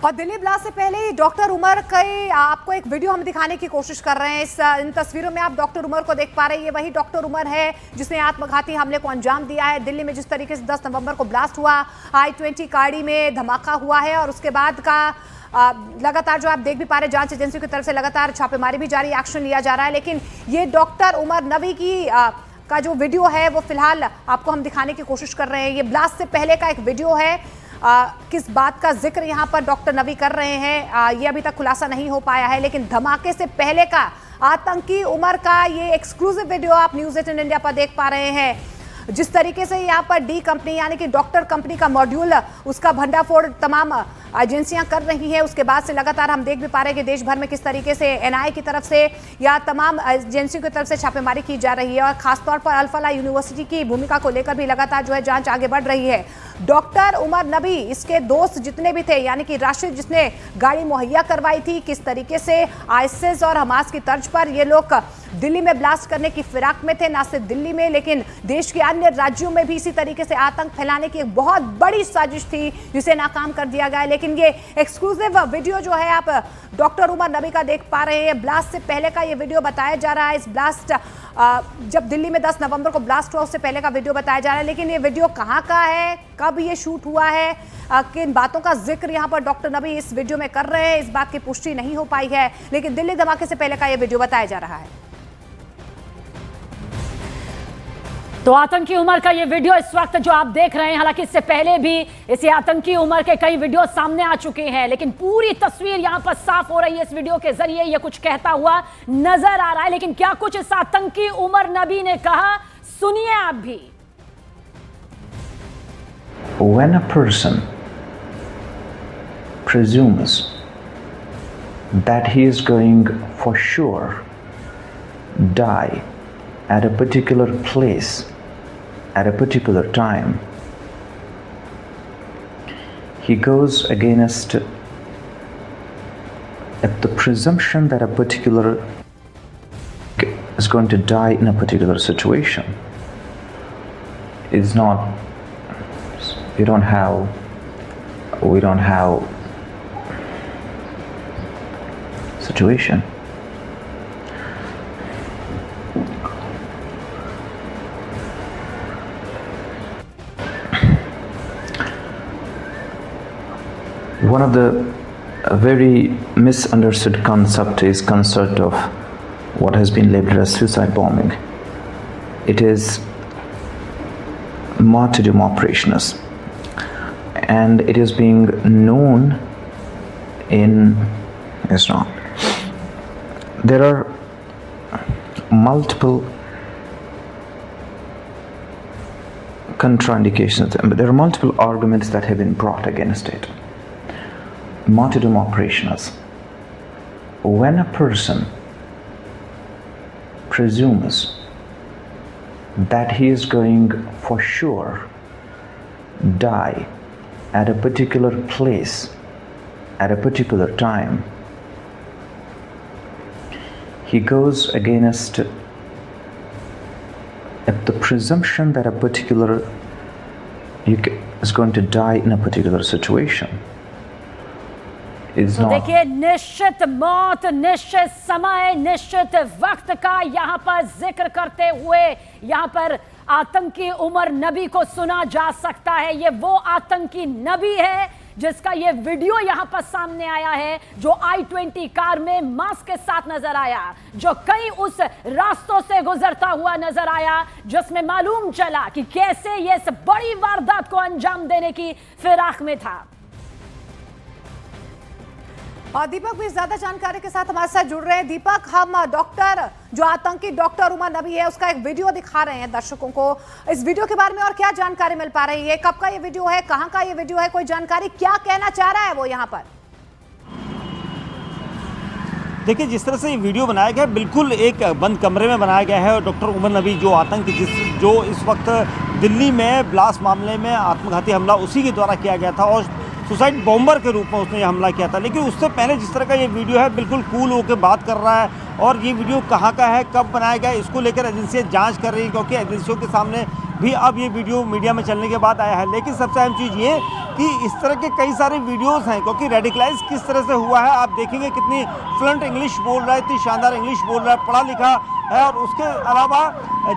और दिल्ली ब्लास्ट से पहले ही डॉक्टर उमर के आपको एक वीडियो हम दिखाने की कोशिश कर रहे हैं। इन तस्वीरों में आप डॉक्टर उमर को देख पा रहे हैं। ये वही डॉक्टर उमर है जिसने आत्मघाती हमले को अंजाम दिया है। दिल्ली में जिस तरीके से 10 नवंबर को ब्लास्ट हुआ, I-20 गाड़ी में धमाका हुआ है और उसके बाद का लगातार जो आप देख भी पा रहे हैं, जांच एजेंसी की तरफ से लगातार छापेमारी भी जारी, एक्शन लिया जा रहा है। लेकिन ये डॉक्टर उमर नबी का जो वीडियो है वो फिलहाल आपको हम दिखाने की कोशिश कर रहे हैं। ये ब्लास्ट से पहले का एक वीडियो है। किस बात का जिक्र यहाँ पर डॉक्टर नबी कर रहे हैं ये अभी तक खुलासा नहीं हो पाया है, लेकिन धमाके से पहले का आतंकी उमर का ये एक्सक्लूसिव वीडियो आप न्यूज़ 18 इंडिया पर देख पा रहे हैं। जिस तरीके से यहाँ पर डी कंपनी यानी कि डॉक्टर कंपनी का मॉड्यूल, उसका भंडाफोड़ तमाम एजेंसियां कर रही हैं। उसके बाद से लगातार हम देख भी पा रहे हैं कि देश भर में किस तरीके से एनआईए की तरफ से या तमाम एजेंसियों की तरफ से छापेमारी की जा रही है और खासतौर पर अल-फलाह यूनिवर्सिटी की भूमिका को लेकर भी लगातार जो है जांच आगे बढ़ रही है। डॉक्टर उमर नबी, इसके दोस्त जितने भी थे यानी कि राशिद जिसने गाड़ी मुहैया करवाई थी, किस तरीके से आईएसआईएस और हमास की तर्ज पर ये लोग दिल्ली में ब्लास्ट करने की फिराक में थे। ना सिर्फ दिल्ली में लेकिन देश के अन्य राज्यों में भी इसी तरीके से आतंक फैलाने की एक बहुत बड़ी साजिश थी जिसे नाकाम कर दिया गया। लेकिन ये एक्सक्लूसिव वीडियो जो है आप डॉक्टर उमर नबी का देख पा रहे हैं। ब्लास्ट से पहले का ये वीडियो बताया जा रहा है। इस ब्लास्ट जब दिल्ली में 10 नवंबर को ब्लास्ट हुआ उससे पहले का वीडियो बताया जा रहा है। लेकिन ये वीडियो कहाँ का है, कब ये शूट हुआ है, किन बातों का जिक्र यहाँ पर डॉक्टर नबी इस वीडियो में कर रहे हैं, इस बात की पुष्टि नहीं हो पाई है। लेकिन दिल्ली धमाके से पहले का ये वीडियो बताया जा रहा है। तो आतंकी उमर का ये वीडियो इस वक्त जो आप देख रहे हैं, हालांकि इससे पहले भी इसी आतंकी उमर के कई वीडियो सामने आ चुके हैं, लेकिन पूरी तस्वीर यहां पर साफ हो रही है। इस वीडियो के जरिए ये कुछ कहता हुआ नजर आ रहा है, लेकिन क्या कुछ इस आतंकी उमर नबी ने कहा, सुनिए आप भी। When a person presumes that he is going for sure die at a particular place at a particular time, he goes against the presumption that a particular is going to die in a particular situation. It's not, we don't have situation. One of the very misunderstood concept is concept of what has been labeled as suicide bombing. It is martyrdom operations, and it is being known in Islam. There are multiple contraindications, but there are multiple arguments that have been brought against it. Martyrdom operations. When a person presumes that he is going for sure die at a particular place at a particular time, he goes against the presumption that a particular is going to die in a particular situation. तो देखिए, निश्चित मौत, निश्चित समय, निश्चित वक्त का यहाँ पर जिक्र करते हुए यहाँ पर आतंकी उमर नबी को सुना जा सकता है। ये वो आतंकी नबी है जिसका ये वीडियो यहाँ पर सामने आया है, जो I-20 कार में मास्क के साथ नजर आया, जो कई उस रास्तों से गुजरता हुआ नजर आया, जिसमें मालूम चला कि कैसे ये इस बड़ी वारदात को अंजाम देने की फिराक में था। और दीपक भी ज्यादा जानकारी के साथ हमारे साथ जुड़ रहे हैं। दीपक, हम डॉक्टर जो आतंकी डॉक्टर उमर नबी है उसका एक वीडियो दिखा रहे हैं दर्शकों को। इस वीडियो के बारे में और क्या जानकारी मिल पा रही है, कब का ये वीडियो है, कहां का ये वीडियो है, कोई जानकारी, क्या कहना चाह रहा है वो यहाँ पर? देखिए, जिस तरह से ये वीडियो बनाया गया है, बिल्कुल एक बंद कमरे में बनाया गया है। और डॉक्टर उमर नबी जो आतंकी जो इस वक्त दिल्ली में ब्लास्ट मामले में आत्मघाती हमला उसी के द्वारा किया गया था और सुसाइड बॉम्बर के रूप में उसने ये हमला किया था। लेकिन उससे पहले जिस तरह का ये वीडियो है, बिल्कुल कूल होकर बात कर रहा है। और ये वीडियो कहाँ का है, कब बनाया गया, इसको लेकर एजेंसियाँ जांच कर रही हैं, क्योंकि एजेंसियों के सामने भी अब ये वीडियो मीडिया में चलने के बाद आया है। लेकिन सबसे अहम चीज़ ये कि इस तरह के कई सारे वीडियोस हैं, क्योंकि रेडिकलाइज किस तरह से हुआ है आप देखेंगे, कितनी फ्लुएंट इंग्लिश बोल रहा है, इतनी शानदार इंग्लिश बोल रहा है, पढ़ा लिखा है, और उसके अलावा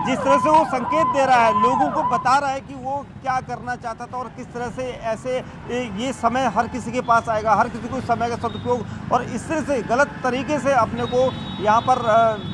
जिस तरह से वो संकेत दे रहा है, लोगों को बता रहा है कि वो क्या करना चाहता था और किस तरह से ऐसे ये समय हर किसी के पास आएगा, हर किसी को समय का सदुपयोग, और इस तरह से गलत तरीके से अपने को यहाँ पर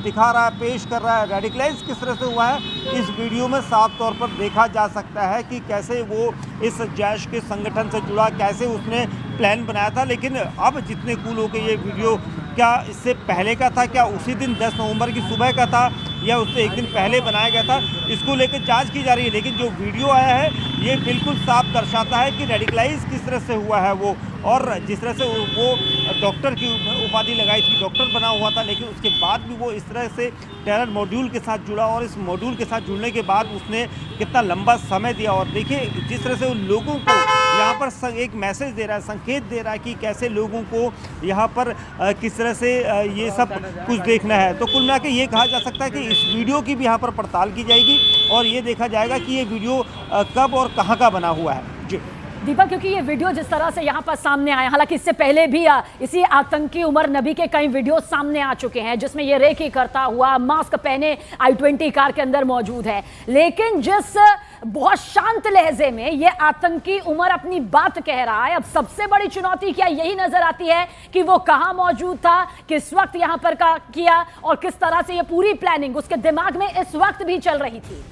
दिखा रहा है, पेश कर रहा है। रेडिकलाइज किस तरह से हुआ है इस वीडियो में साफ तौर पर देखा जा सकता है कि कैसे वो इस जैश के संगठन से जुड़ा, कैसे उसने प्लान बनाया था। लेकिन अब जितने कूल हो गए ये वीडियो, क्या इससे पहले का था, क्या उसी दिन 10 नवंबर की सुबह का था, या उससे एक दिन पहले बनाया गया था, इसको लेकर जांच की जा रही है। लेकिन जो वीडियो आया है ये बिल्कुल साफ दर्शाता है कि रेडिकलाइज किस तरह से हुआ है वो, और जिस तरह से वो डॉक्टर की उपाधि लगाई थी, डॉक्टर बना हुआ था, लेकिन उसके बाद भी वो इस तरह से टेरर मॉड्यूल के साथ जुड़ा, और इस मॉड्यूल के साथ जुड़ने के बाद उसने कितना लंबा समय दिया। और देखिए जिस तरह से उन लोगों को यहाँ पर एक मैसेज दे रहा है, संकेत दे रहा है कि कैसे लोगों को यहाँ पर किस तरह से ये सब कुछ देखना है। तो कुल मिला के ये कहा जा सकता है कि इस वीडियो की भी यहाँ पर पड़ताल की जाएगी और ये देखा जाएगा कि ये वीडियो कब और कहाँ का बना हुआ है। जी दीपक, क्योंकि ये वीडियो जिस तरह से यहाँ पर सामने आया, हालांकि इससे पहले भी इसी आतंकी उमर नबी के कई वीडियो सामने आ चुके हैं जिसमें ये रेकी करता हुआ मास्क पहने i20 कार के अंदर मौजूद है, लेकिन जिस बहुत शांत लहजे में ये आतंकी उमर अपनी बात कह रहा है, अब सबसे बड़ी चुनौती क्या यही नजर आती है कि वो कहां मौजूद था, किस वक्त यहां पर किया, और किस तरह से ये पूरी प्लानिंग उसके दिमाग में इस वक्त भी चल रही थी।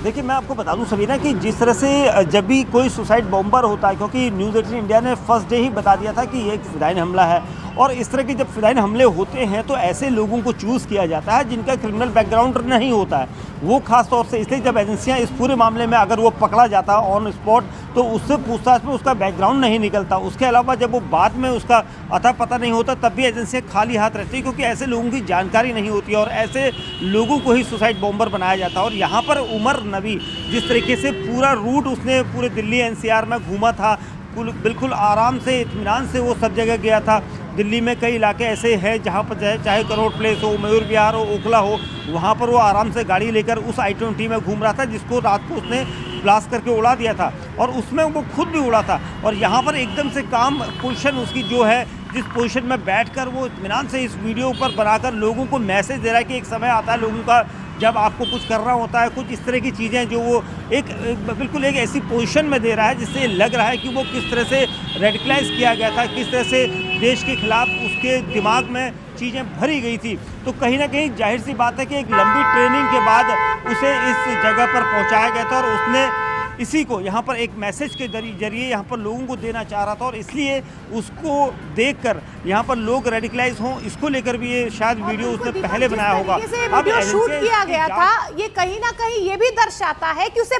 देखिए मैं आपको बता दूं सबीना कि जिस तरह से जब भी कोई सुसाइड बॉम्बर होता है, क्योंकि न्यूज़ 18 इंडिया ने फर्स्ट डे ही बता दिया था कि ये एक फिदाइन हमला है, और इस तरह के जब फिदाइन हमले होते हैं तो ऐसे लोगों को चूज़ किया जाता है जिनका क्रिमिनल बैकग्राउंड नहीं होता है। वो खास तौर से इसलिए जब एजेंसियां इस पूरे मामले में अगर वो पकड़ा जाता ऑन स्पॉट तो उससे पूछताछ में उसका बैकग्राउंड नहीं निकलता। उसके अलावा जब वो बाद में उसका अता पता नहीं होता तब भी एजेंसियां खाली हाथ रहती है, क्योंकि ऐसे लोगों की जानकारी नहीं होती और ऐसे लोगों को ही सुसाइड बॉम्बर बनाया जाता है। और यहाँ पर उमर नबी जिस तरीके से पूरा रूट उसने पूरे दिल्ली NCR में घूमा था, बिल्कुल आराम से इत्मीनान से वो सब जगह गया था। दिल्ली में कई इलाके ऐसे हैं जहाँ पर चाहे करोड़ प्लेस हो, मयूर विहार हो, ओखला हो, वहाँ पर वो आराम से गाड़ी लेकर उस i20 में घूम रहा था जिसको रात को उसने ब्लास्ट करके उड़ा दिया था, और उसमें वो खुद भी उड़ा था। और यहाँ पर एकदम से काम पोजीशन उसकी जो है, जिस पोजीशन में बैठकर वो इत्मीनान से इस वीडियो पर बनाकर लोगों को मैसेज दे रहा है कि एक समय आता है लोगों का जब आपको कुछ करना होता है, कुछ इस तरह की चीज़ें जो वो बिल्कुल एक ऐसी पोजीशन में दे रहा है जिससे लग रहा है कि वो किस तरह से रेडिकलाइज किया गया था, किस तरह से देश के खिलाफ उसके दिमाग में चीज़ें भरी गई थी। तो कहीं ना कहीं जाहिर सी बात है कि एक लंबी ट्रेनिंग के बाद उसे इस जगह पर पहुंचाया गया था, और उसने इसी को यहाँ पर एक मैसेज के जरिए यहाँ पर लोगों को देना चाह रहा था, और इसलिए उसको देखकर यहाँ पर लोग रेडिकलाइज हों, इसको लेकर भी ये शायद वीडियो उसने पहले बनाया होगा। अब शूट किया गया था, ये कहीं ना कहीं ये भी दर्शाता है कि उसे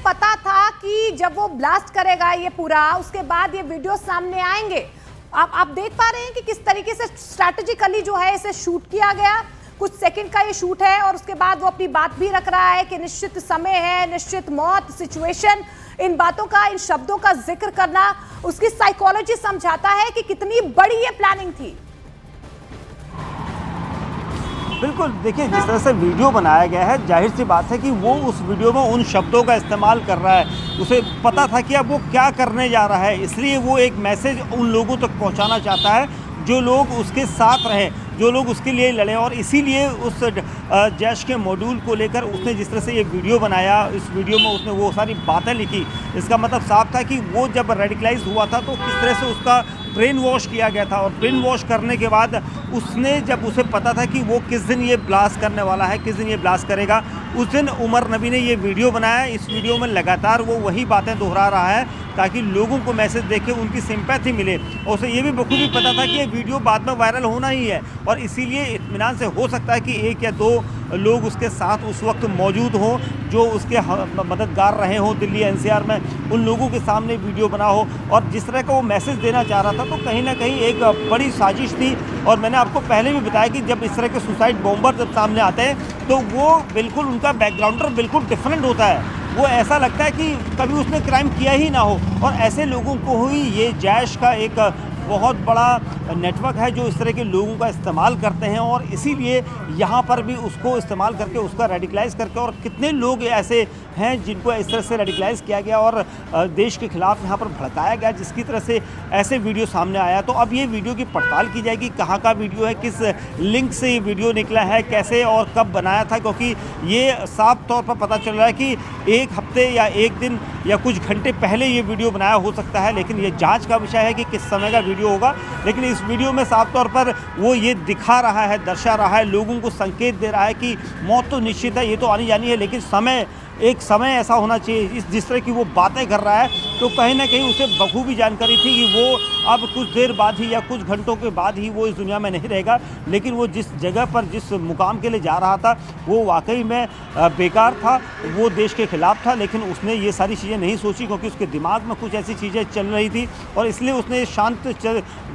पता था कि जब वो ब्लास्ट करेगा ये पूरा, उसके बाद ये वीडियो सामने आएंगे। आप देख पा रहे हैं कि किस तरीके से स्ट्रैटेजिकली जो है इसे शूट किया गया। कुछ सेकंड का ये शूट है और उसके बाद वो अपनी बात भी रख रहा है कि निश्चित समय है, निश्चित मौत, सिचुएशन, इन बातों का, इन शब्दों का जिक्र करना उसकी साइकोलॉजी समझाता है कि कितनी बड़ी ये प्लानिंग थी। बिल्कुल, देखिए जिस तरह से वीडियो बनाया गया है, जाहिर सी बात है कि वो उस वीडियो में उन शब्दों का इस्तेमाल कर रहा है। उसे पता था कि अब वो क्या करने जा रहा है, इसलिए वो एक मैसेज उन लोगों तक पहुंचाना चाहता है जो लोग उसके साथ रहे, जो लोग उसके लिए लड़े। और इसीलिए उस जैश के मॉड्यूल को लेकर उसने जिस तरह से ये वीडियो बनाया, इस वीडियो में उसने वो सारी बातें लिखी। इसका मतलब साफ था कि वो जब रेडिकलाइज हुआ था तो किस तरह से उसका ब्रेन वॉश किया गया था, और ब्रेन वॉश करने के बाद उसने जब उसे पता था कि वो किस दिन ये ब्लास्ट करने वाला है, किस दिन ये ब्लास्ट करेगा, उस दिन उमर नबी ने ये वीडियो बनाया। इस वीडियो में लगातार वो वही बातें दोहरा रहा है ताकि लोगों को मैसेज देके उनकी सिंपैथी मिले। और उसे ये भी बखूबी पता था कि ये वीडियो बाद में वायरल होना ही है, और इसीलिए इत्मीनान से हो सकता है कि 1 या 2 लोग उसके साथ उस वक्त मौजूद हों जो उसके मददगार रहे हों दिल्ली NCR में, उन लोगों के सामने वीडियो बना हो। और जिस तरह का वो मैसेज देना चाह रहा था तो कहीं ना कहीं एक बड़ी साजिश थी। और मैंने आपको पहले भी बताया कि जब इस तरह के सुसाइड बॉम्बर जब सामने आते हैं तो वो बिल्कुल उनका बैकग्राउंडर बिल्कुल डिफरेंट होता है। वो ऐसा लगता है कि कभी उसने क्राइम किया ही ना हो, और ऐसे लोगों को ही ये जैश का एक बहुत बड़ा नेटवर्क है जो इस तरह के लोगों का इस्तेमाल करते हैं, और इसीलिए यहाँ पर भी उसको इस्तेमाल करके उसका रेडिकलाइज करके, और कितने लोग ऐसे हैं जिनको इस तरह से रेडिकलाइज किया गया और देश के खिलाफ यहाँ पर भड़काया गया, जिसकी तरह से ऐसे वीडियो सामने आया। तो अब ये वीडियो की पड़ताल की जाएगी, कहाँ का वीडियो है, किस लिंक से ये वीडियो निकला है, कैसे और कब बनाया था, क्योंकि ये साफ तौर पर पता चल रहा है कि एक हफ्ते या एक दिन या कुछ घंटे पहले ये वीडियो बनाया हो सकता है, लेकिन ये जांच का विषय है कि किस समय का वीडियो होगा। लेकिन इस वीडियो में साफ तौर पर वो ये दिखा रहा है, दर्शा रहा है, लोगों को संकेत दे रहा है कि मौत तो निश्चित है, ये तो आनी जानी है, लेकिन एक समय ऐसा होना चाहिए। जिस तरह की वो बातें कर रहा है, तो कहीं ना कहीं उसे बखूबी जानकारी थी कि वो अब कुछ देर बाद ही या कुछ घंटों के बाद ही वो इस दुनिया में नहीं रहेगा, लेकिन वो जिस जगह पर जिस मुकाम के लिए जा रहा था वो वाकई में बेकार था, वो देश के खिलाफ था। लेकिन उसने ये सारी चीज़ें नहीं सोची, क्योंकि उसके दिमाग में कुछ ऐसी चीज़ें चल रही थी, और इसलिए उसने शांत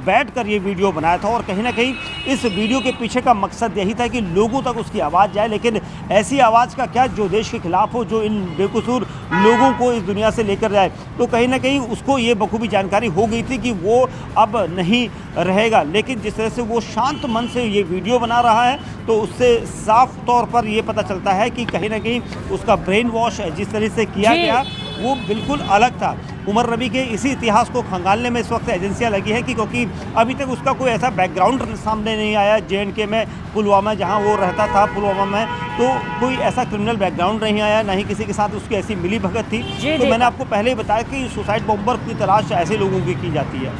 बैठ कर ये वीडियो बनाया था। और कहीं ना कहीं इस वीडियो के पीछे का मकसद यही था कि लोगों तक उसकी आवाज़ जाए, लेकिन ऐसी आवाज़ का क्या जो देश के खिलाफ हो, जो इन बेकसूर लोगों को इस दुनिया से लेकर जाए। तो कहीं ना कहीं उसको ये बखूबी जानकारी हो गई थी कि वो अब नहीं रहेगा, लेकिन जिस तरह से वो शांत मन से ये वीडियो बना रहा है, तो उससे साफ तौर पर ये पता चलता है कि कहीं ना कहीं उसका ब्रेन वॉश जिस तरह से किया गया वो बिल्कुल अलग था। उमर नबी के इसी इतिहास को खंगालने में इस वक्त एजेंसियां लगी हैं, क्योंकि अभी तक उसका कोई ऐसा बैकग्राउंड सामने नहीं आया। JNK में, पुलवामा जहां वो रहता था, पुलवामा में तो कोई ऐसा क्रिमिनल बैकग्राउंड नहीं आया, ना ही किसी के साथ उसकी ऐसी मिली भगत थी। तो मैंने आपको पहले ही बताया कि सुसाइड बॉम्बर की तलाश ऐसे लोगों की जाती है।